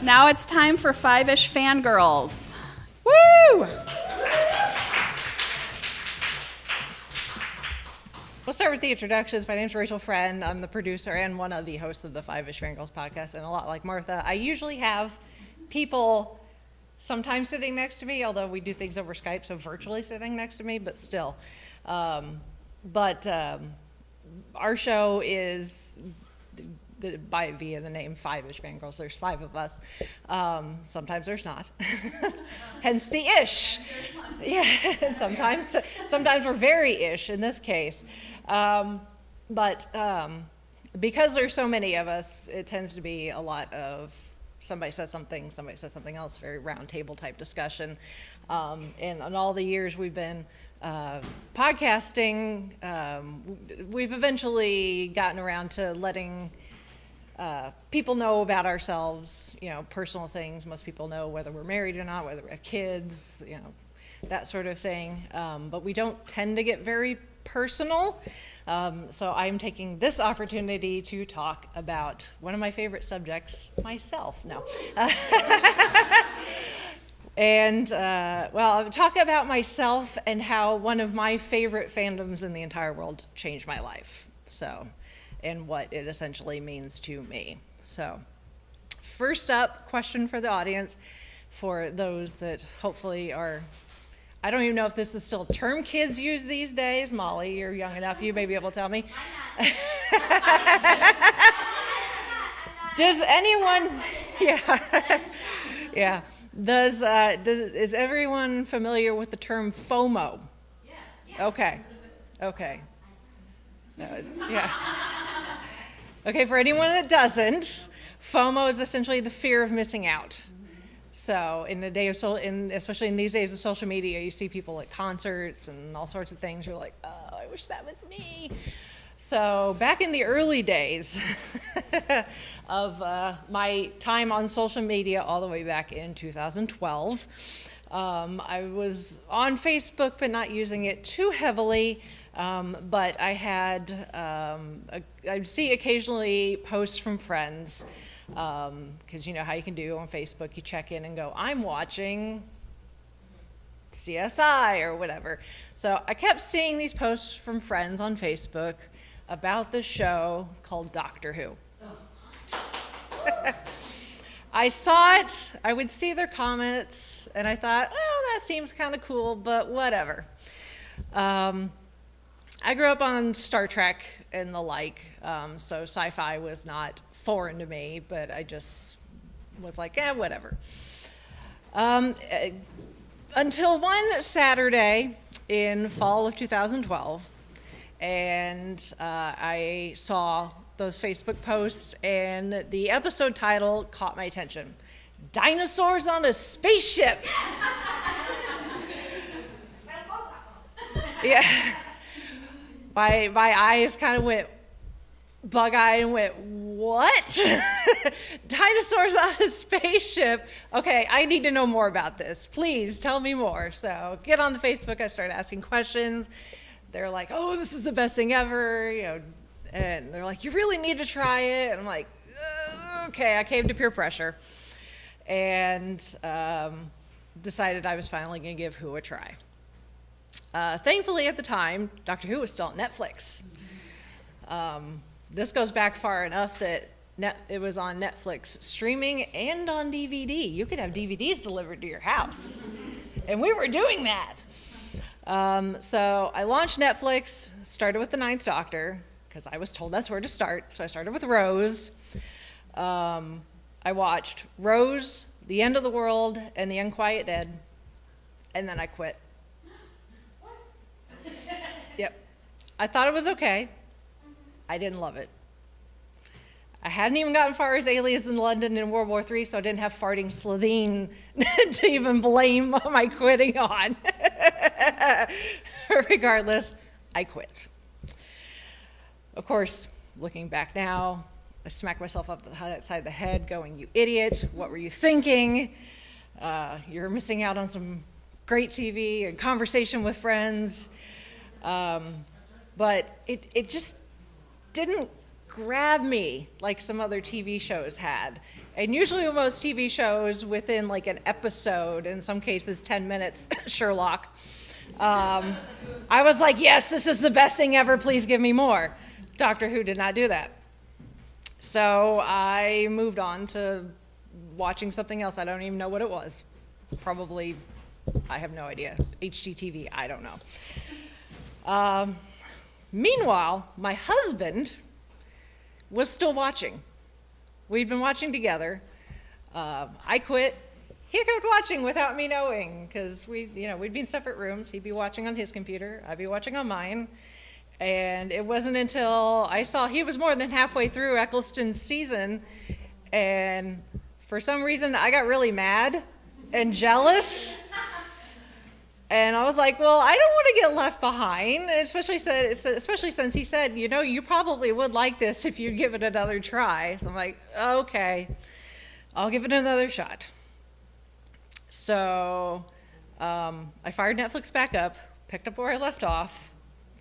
Now it's time for Five-ish Fangirls. Woo! We'll start with the introductions. My name's Rachel Friend. I'm the producer and one of the hosts of the Five-ish Fangirls podcast. And a lot like Martha, I usually have people sometimes sitting next to me, although we do things over Skype, so virtually sitting next to me, but still. Our show is via the name Five-ish Fangirls. There's 5 of us. Sometimes there's not. Hence the ish. Yeah, sometimes we're very ish in this case. Because there's so many of us, it tends to be a lot of somebody says something else, very round table type discussion. And in all the years we've been podcasting, we've eventually gotten around to letting people know about ourselves, personal things. Most people know whether we're married or not, whether we have kids, that sort of thing. But we don't tend to get very personal. So I'm taking this opportunity to talk about one of my favorite subjects, myself. No. And, I'll talk about myself and how one of my favorite fandoms in the entire world changed my life. And what it essentially means to me. So, first up, question for the audience, for those that hopefully are, I don't even know if this is still a term kids use these days. Molly, you're young enough, you may be able to tell me. Does anyone, yeah. Is everyone familiar with the term FOMO? Yeah. Okay. Okay, for anyone that doesn't, FOMO is essentially the fear of missing out. So in the day of especially in these days of social media, you see people at concerts and all sorts of things. You're like, oh, I wish that was me. So back in the early days of my time on social media, all the way back in 2012, I was on Facebook, but not using it too heavily. But I had, I'd see occasionally posts from friends, because you know how you can do on Facebook, you check in and go, I'm watching CSI or whatever. So I kept seeing these posts from friends on Facebook about the show called Doctor Who. I saw it, I would see their comments, and I thought, well, that seems kind of cool, but whatever. I grew up on Star Trek and the like, so sci-fi was not foreign to me, but I just was like, whatever. Until one Saturday in fall of 2012, and I saw those Facebook posts, and the episode title caught my attention. Dinosaurs on a Spaceship! Yeah. My eyes kind of went bug-eyed and went, what? Dinosaurs on a spaceship? Okay, I need to know more about this. Please tell me more. So get on the Facebook, I started asking questions. They're like, oh, this is the best thing ever, and they're like, you really need to try it. And I'm like, okay, I caved to peer pressure and decided I was finally going to give Who a try. Thankfully, at the time, Doctor Who was still on Netflix. This goes back far enough that it was on Netflix streaming and on DVD. You could have DVDs delivered to your house. And we were doing that. So I launched Netflix, started with the 9th Doctor, because I was told that's where to start. So I started with Rose. I watched Rose, The End of the World, and The Unquiet Dead. And then I quit. Yep. I thought it was okay. I didn't love it. I hadn't even gotten far as Aliens in London in World War III, so I didn't have farting Slitheen to even blame my quitting on. Regardless, I quit. Of course, looking back now, I smack myself up the side of the head going, you idiot, what were you thinking? You're missing out on some great TV and conversation with friends. But it just didn't grab me like some other TV shows had. And usually with most TV shows, within like an episode, in some cases 10 minutes, Sherlock, I was like, yes, this is the best thing ever, please give me more. Doctor Who did not do that. So I moved on to watching something else. I don't even know what it was. Probably, I have no idea. HGTV, I don't know. Meanwhile, my husband was still watching. We'd been watching together. I quit. He kept watching without me knowing, because we'd be in separate rooms. He'd be watching on his computer. I'd be watching on mine. And it wasn't until I saw he was more than halfway through Eccleston's season, and for some reason I got really mad and jealous. And I was like, well, I don't want to get left behind, especially since he said, you probably would like this if you give it another try. So I'm like, okay, I'll give it another shot. So I fired Netflix back up, picked up where I left off,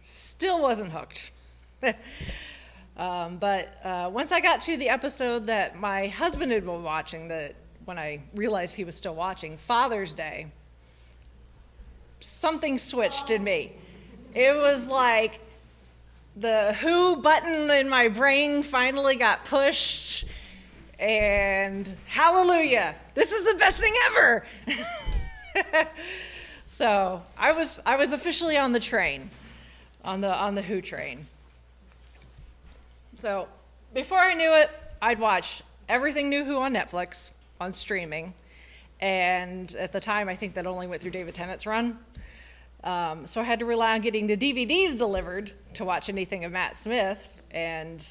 still wasn't hooked. But once I got to the episode that my husband had been watching, that when I realized he was still watching, Father's Day, something switched in me. It was like the Who button in my brain finally got pushed, and hallelujah, this is the best thing ever. So I was officially on the train, on the Who train. So before I knew it, I'd watch everything new Who on Netflix, on streaming. And at the time, I think that only went through David Tennant's run. So I had to rely on getting the DVDs delivered to watch anything of Matt Smith. And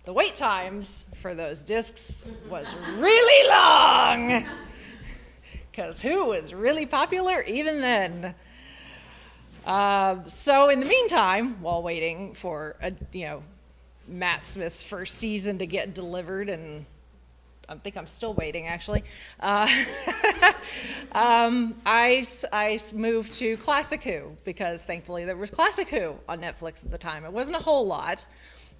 the wait times for those discs was really long, because Who was really popular even then. So in the meantime, while waiting for Matt Smith's first season to get delivered, and I think I'm still waiting, actually. I moved to Classic Who, because thankfully there was Classic Who on Netflix at the time. It wasn't a whole lot,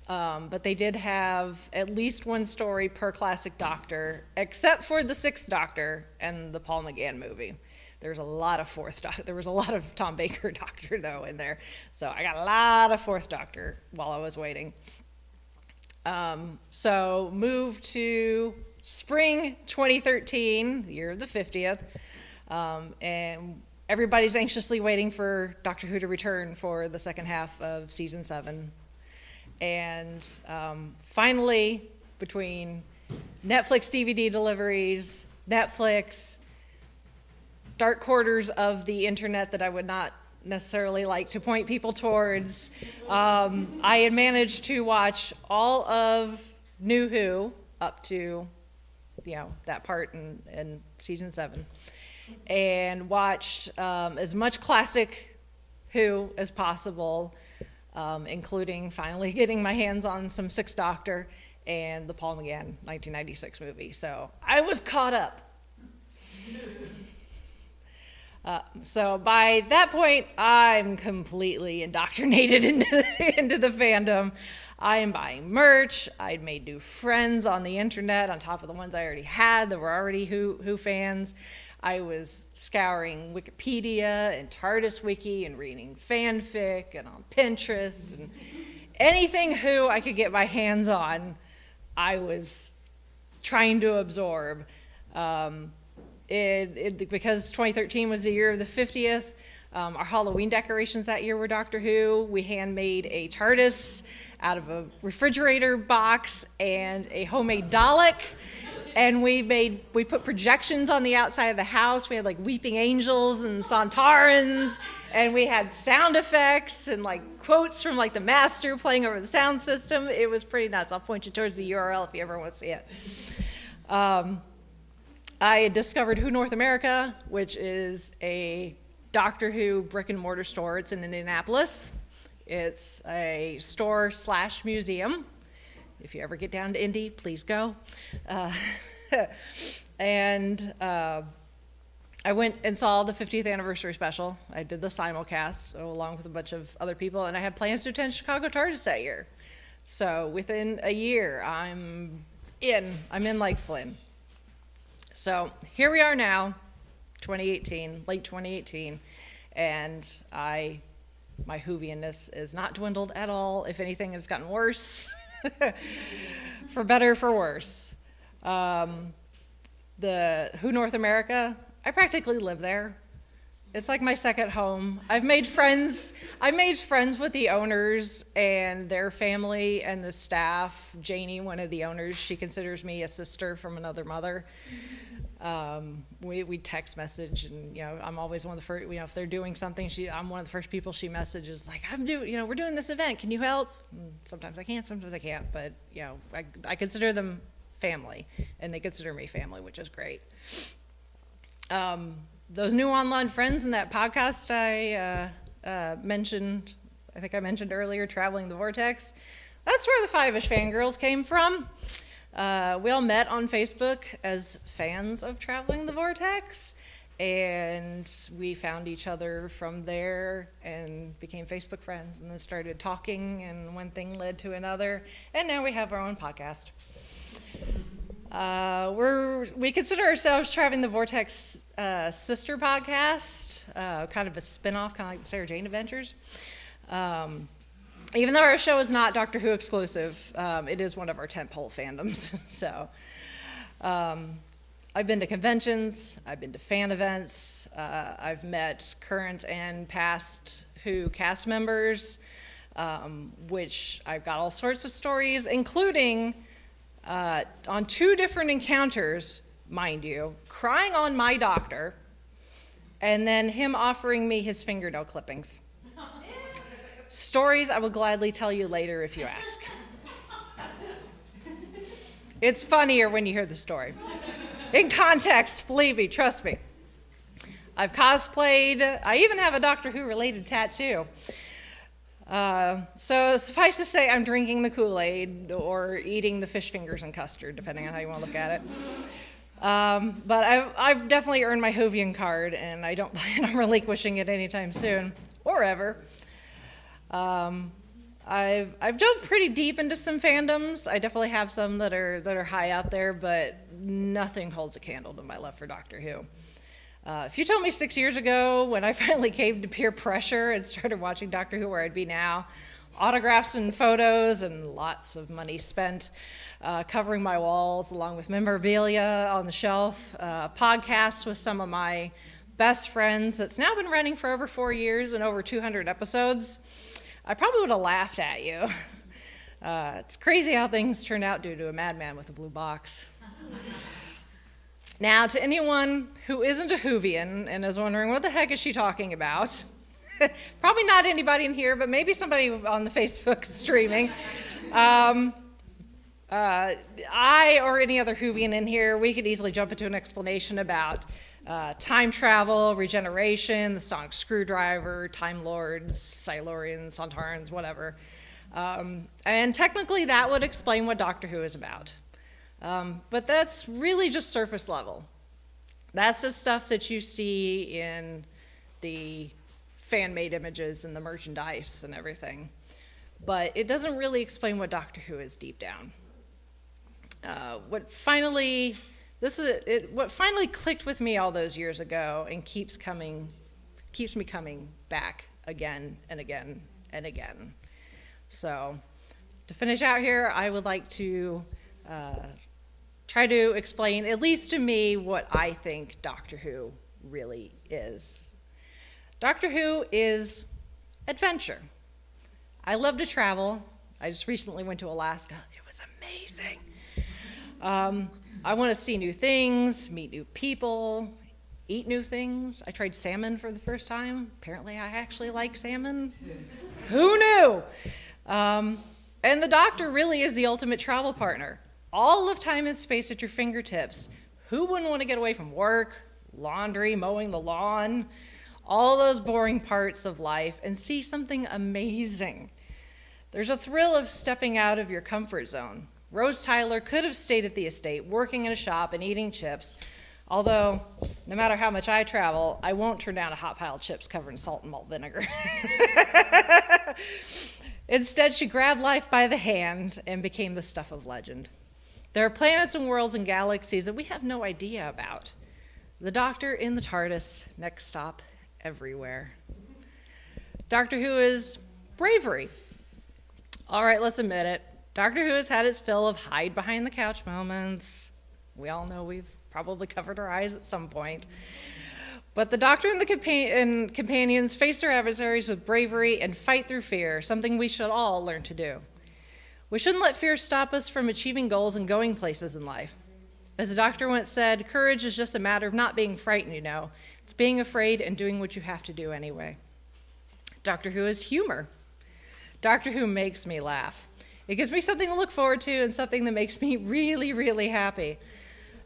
but they did have at least one story per classic Doctor, except for the Sixth Doctor and the Paul McGann movie. There was a lot of Fourth Doctor. There was a lot of Tom Baker Doctor, though, in there. So I got a lot of Fourth Doctor while I was waiting. So moved to spring 2013, the year of the 50th, and everybody's anxiously waiting for Doctor Who to return for the second half of season 7. And finally, between Netflix DVD deliveries, Netflix, dark quarters of the internet that I would not necessarily like to point people towards, I had managed to watch all of New Who up to that part in season 7, and watched as much classic Who as possible, including finally getting my hands on some Sixth Doctor and the Paul McGann 1996 movie. So I was caught up. So by that point, I'm completely indoctrinated into the fandom. I am buying merch. I'd made new friends on the internet on top of the ones I already had that were already Who fans. I was scouring Wikipedia and TARDIS Wiki and reading fanfic and on Pinterest, and anything Who I could get my hands on, I was trying to absorb. Because 2013 was the year of the 50th, our Halloween decorations that year were Doctor Who. We handmade a TARDIS out of a refrigerator box and a homemade Dalek, and we put projections on the outside of the house. We had like weeping angels and Sontarans, and we had sound effects and like quotes from like the master playing over the sound system. It was pretty nuts. I'll point you towards the URL if you ever want to see it. I had discovered Who North America, which is a Doctor Who brick and mortar store. It's in Indianapolis. It's a store/museum. If you ever get down to Indy, please go. And I went and saw the 50th anniversary special. I did the simulcast along with a bunch of other people, and I had plans to attend Chicago TARDIS that year. So within a year, I'm in like Flynn. So here we are now, 2018, late 2018, and my Whovianness is not dwindled at all. If anything, it's gotten worse, for better, for worse. The Who North America, I practically live there. It's like my second home. I've made friends with the owners and their family and the staff. Janie, one of the owners, she considers me a sister from another mother. We text message, and I'm always one of the first. If they're doing something, I'm one of the first people she messages. Like, we're doing this event. Can you help? And sometimes I can, sometimes I can't. But I consider them family, and they consider me family, which is great. Those new online friends in that podcast I mentioned, I think I mentioned earlier, Traveling the Vortex, that's where the Five-ish Fangirls came from. We all met on Facebook as fans of Traveling the Vortex, and we found each other from there and became Facebook friends, and then started talking, and one thing led to another, and now we have our own podcast. We consider ourselves Traveling the Vortex sister podcast, kind of a spin-off, kind of like the Sarah Jane Adventures. Even though our show is not Doctor Who exclusive, it is one of our tentpole fandoms. So I've been to conventions, I've been to fan events, I've met current and past Who cast members, which I've got all sorts of stories, including on 2 different encounters, mind you, crying on my doctor, and then him offering me his fingernail clippings. Stories I will gladly tell you later if you ask. It's funnier when you hear the story. In context, believe me, trust me. I've cosplayed. I even have a Doctor Who related tattoo. So suffice to say, I'm drinking the Kool-Aid or eating the fish fingers and custard, depending on how you want to look at it. But I've definitely earned my Whovian card, and I don't plan on relinquishing it anytime soon, or ever. I've dove pretty deep into some fandoms. I definitely have some that are high out there, but nothing holds a candle to my love for Doctor Who. If you told me 6 years ago, when I finally caved to peer pressure and started watching Doctor Who, where I'd be now, autographs and photos and lots of money spent covering my walls along with memorabilia on the shelf, podcasts with some of my best friends that's now been running for over 4 years and over 200 episodes, I probably would have laughed at you. It's crazy how things turn out due to a madman with a blue box. Now, to anyone who isn't a Whovian and is wondering what the heck is she talking about, probably not anybody in here, but maybe somebody on the Facebook streaming. I or any other Whovian in here, we could easily jump into an explanation about time travel, regeneration, the sonic screwdriver, Time Lords, Silurians, Sontarans, whatever. And technically that would explain what Doctor Who is about. But that's really just surface level. That's the stuff that you see in the fan-made images and the merchandise and everything. But it doesn't really explain what Doctor Who is deep down. What finally clicked with me all those years ago and keeps me coming back again and again and again. So to finish out here, I would like to try to explain, at least to me, what I think Doctor Who really is. Doctor Who is adventure. I love to travel. I just recently went to Alaska. It was amazing. I want to see new things, meet new people, eat new things. I tried salmon for the first time. Apparently I actually like salmon. Who knew? And the Doctor really is the ultimate travel partner. All of time and space at your fingertips. Who wouldn't want to get away from work, laundry, mowing the lawn, all those boring parts of life and see something amazing? There's a thrill of stepping out of your comfort zone. Rose Tyler could have stayed at the estate, working in a shop and eating chips, although no matter how much I travel, I won't turn down a hot pile of chips covered in salt and malt vinegar. Instead, she grabbed life by the hand and became the stuff of legend. There are planets and worlds and galaxies that we have no idea about. The Doctor in the TARDIS, next stop, everywhere. Doctor Who is bravery. All right, let's admit it. Doctor Who has had its fill of hide behind the couch moments. We all know we've probably covered our eyes at some point. But the Doctor and the companions face their adversaries with bravery and fight through fear, something we should all learn to do. We shouldn't let fear stop us from achieving goals and going places in life. As the Doctor once said, courage is just a matter of not being frightened, you know. It's being afraid and doing what you have to do anyway. Doctor Who is humor. Doctor Who makes me laugh. It gives me something to look forward to and something that makes me really, really happy.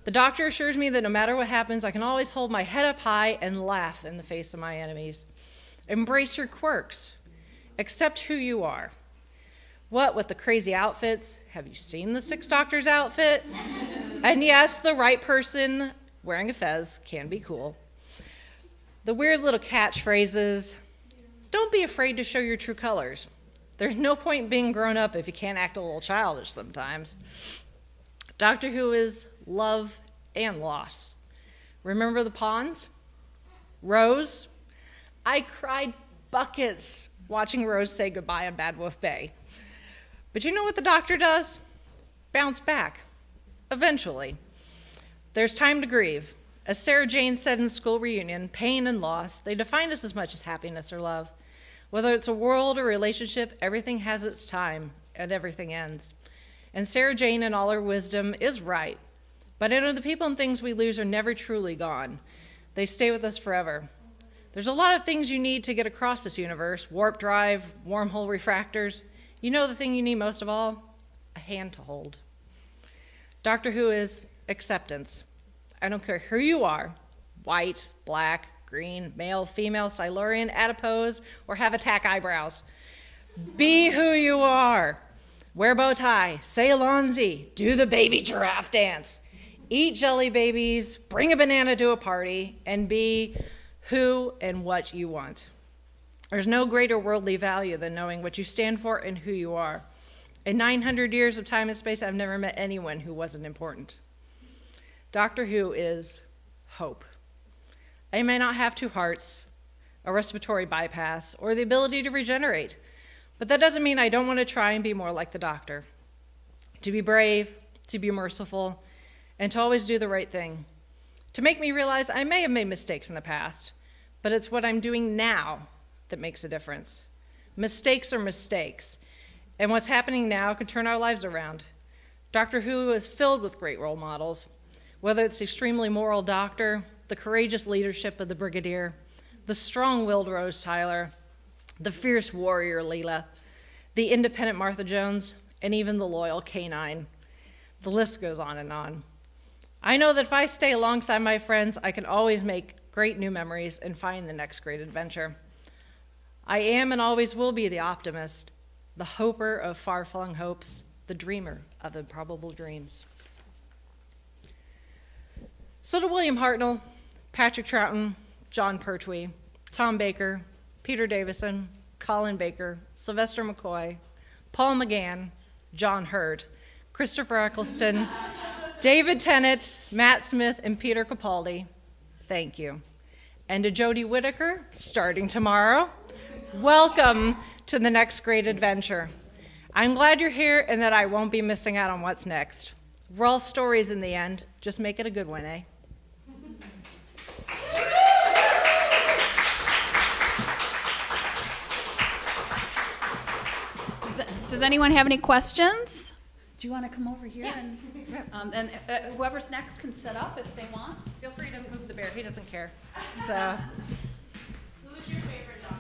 The Doctor assures me that no matter what happens, I can always hold my head up high and laugh in the face of my enemies. Embrace your quirks. Accept who you are. What with the crazy outfits? Have you seen the Sixth Doctor's outfit? And yes, the right person wearing a fez can be cool. The weird little catchphrases. Don't be afraid to show your true colors. There's no point in being grown up if you can't act a little childish sometimes. Doctor Who is love and loss. Remember the pawns? Rose? I cried buckets watching Rose say goodbye on Bad Wolf Bay. But you know what the Doctor does? Bounce back. Eventually. There's time to grieve. As Sarah Jane said in School Reunion, pain and loss, they define us as much as happiness or love. Whether it's a world or relationship, everything has its time and everything ends. And Sarah Jane, in all her wisdom, is right. But I know the people and things we lose are never truly gone. They stay with us forever. There's a lot of things you need to get across this universe. Warp drive, wormhole refractors. You know the thing you need most of all? A hand to hold. Doctor Who is acceptance. I don't care who you are, white, black, green, male, female, Silurian, adipose, or have attack eyebrows. Be who you are. Wear bow tie, say Alonzi, do the baby giraffe dance. Eat jelly babies, bring a banana to a party, and be who and what you want. There's no greater worldly value than knowing what you stand for and who you are. In 900 years of time and space, I've never met anyone who wasn't important. Doctor Who is hope. I may not have two hearts, a respiratory bypass, or the ability to regenerate, but that doesn't mean I don't want to try and be more like the Doctor. To be brave, to be merciful, and to always do the right thing. To make me realize I may have made mistakes in the past, but it's what I'm doing now that makes a difference. Mistakes are mistakes, and what's happening now can turn our lives around. Doctor Who is filled with great role models, whether it's the extremely moral Doctor, the courageous leadership of the Brigadier, the strong-willed Rose Tyler, the fierce warrior Leela, the independent Martha Jones, and even the loyal K9. The list goes on and on. I know that if I stay alongside my friends, I can always make great new memories and find the next great adventure. I am and always will be the optimist, the hoper of far-flung hopes, the dreamer of improbable dreams. So to William Hartnell, Patrick Troughton, John Pertwee, Tom Baker, Peter Davison, Colin Baker, Sylvester McCoy, Paul McGann, John Hurt, Christopher Eccleston, David Tennant, Matt Smith, and Peter Capaldi, thank you. And to Jodie Whittaker, starting tomorrow, welcome to the next great adventure. I'm glad you're here and that I won't be missing out on what's next. We're all stories in the end. Just make it a good one, eh? Does anyone have any questions? Do you want to come over here? And whoever's next can sit up if they want. Feel free to move the bear. He doesn't care. So. Who's your favorite Doctor?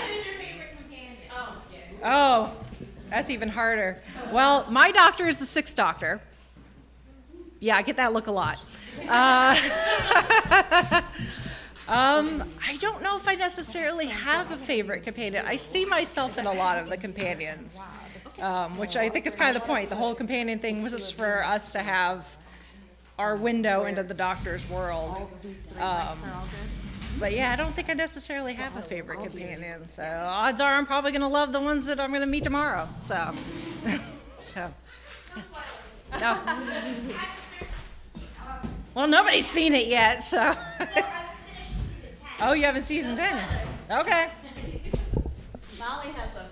Who's your favorite companion? Oh, yes. Oh, that's even harder. Well, my Doctor is the Sixth Doctor. Yeah, I get that look a lot. I don't know if I necessarily have a favorite companion. I see myself in a lot of the companions, which I think is kind of the point. The whole companion thing was just for us to have our window into the Doctor's world. All of these three mics are all good? But yeah, I don't think I necessarily have a favorite companion. So odds are I'm probably going to love the ones that I'm going to meet tomorrow. So. Yeah. No. Well, nobody's seen it yet, so. Oh, you haven't season 10 yet? Okay. Molly does a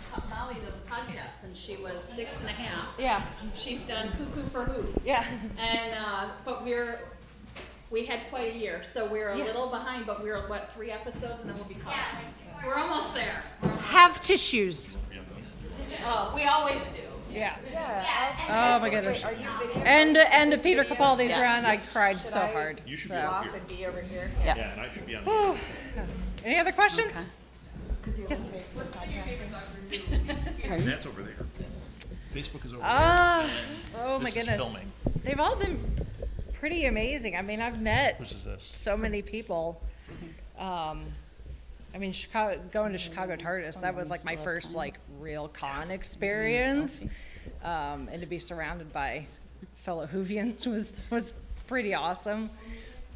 podcast, and she was 6.5. Yeah. She's done Cuckoo for Who. Yeah. And but we had quite a year, so we're a little behind. But we're 3 episodes, and then we'll be caught up. So we're almost there. Have tissues. Oh, we always do. Yeah. Oh my goodness. And the Peter Capaldi's run, I cried so hard. You should So. be over here. And be over here. Yeah, and I should be on Whew. Any other questions? Okay. That's over there. Facebook is over there. Oh my This is goodness. filming. They've all been pretty amazing. I mean, I've met Which is this? so many people. I mean, going to Chicago TARDIS, that was like my first like real con experience. And to be surrounded by fellow Whovians was pretty awesome.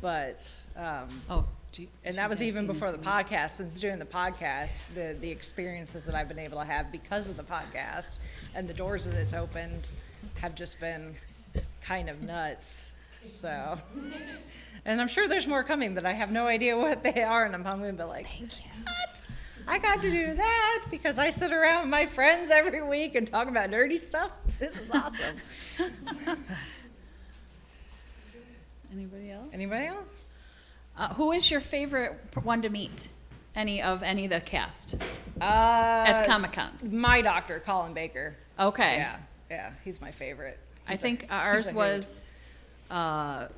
But and that was even before the podcast. Since doing the podcast, the experiences that I've been able to have because of the podcast and the doors that it's opened have just been kind of nuts. So, and I'm sure there's more coming that I have no idea what they are, and I'm hungry and be like, what? I got to do that because I sit around with my friends every week and talk about nerdy stuff. This is awesome. Anybody else? Anybody else? Who is your favorite one to meet? Any of the cast At at Comic Cons? My doctor, Colin Baker. Okay. Yeah, he's my favorite. I think ours was Alex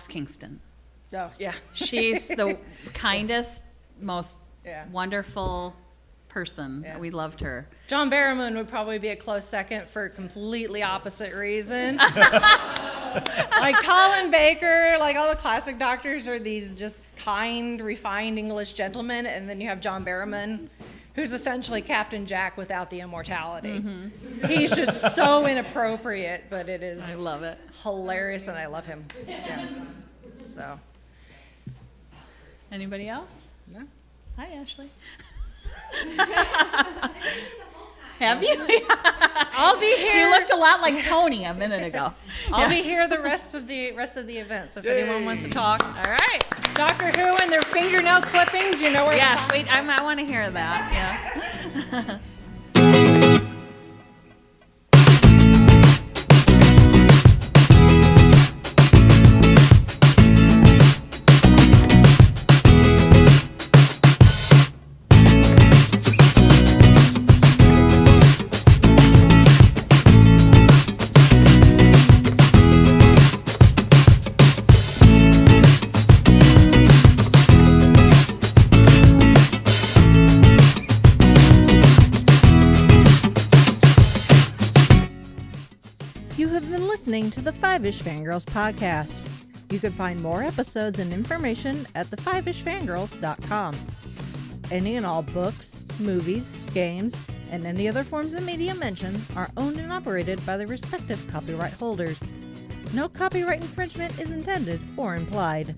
Kingston. Oh, yeah. She's the kindest, most Yeah. wonderful person. Yeah. We loved her. John Barrowman would probably be a close second for a completely opposite reason. Like Colin Baker, like all the classic doctors are these just kind, refined English gentlemen, and then you have John Barrowman, who's essentially Captain Jack without the immortality. Mm-hmm. He's just so inappropriate, but it is I love it. hilarious, and I love him. Yeah. So, Anybody else? no. Hi, Ashley. Have you? I'll be here. You looked a lot like Tony a minute ago. I'll be here the rest of the event. So if anyone wants to talk, All right. Doctor Who and their fingernail clippings, you know where. Yes, wait, I want to hear that. Yeah. You have been listening to the Five-ish Fangirls podcast. You can find more episodes and information at thefivishfangirls.com. Any and all books, movies, games, and any other forms of media mentioned are owned and operated by the respective copyright holders. No copyright infringement is intended or implied.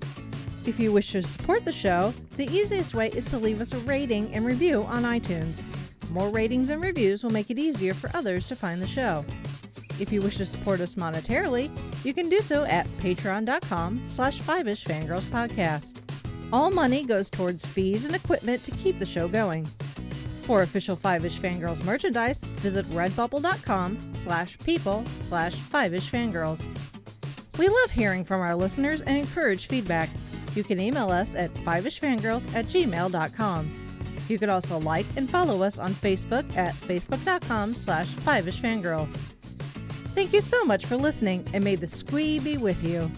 If you wish to support the show, the easiest way is to leave us a rating and review on iTunes. More ratings and reviews will make it easier for others to find the show. If you wish to support us monetarily, you can do so at patreon.com/5ishfangirlspodcast. All money goes towards fees and equipment to keep the show going. For official Five-ish Fangirls merchandise, visit redbubble.com/people/5ishfangirls. We love hearing from our listeners and encourage feedback. You can email us at fiveishfangirls@gmail.com. You could also like and follow us on Facebook at facebook.com/5ishfangirls. Thank you so much for listening, and may the Squee be with you.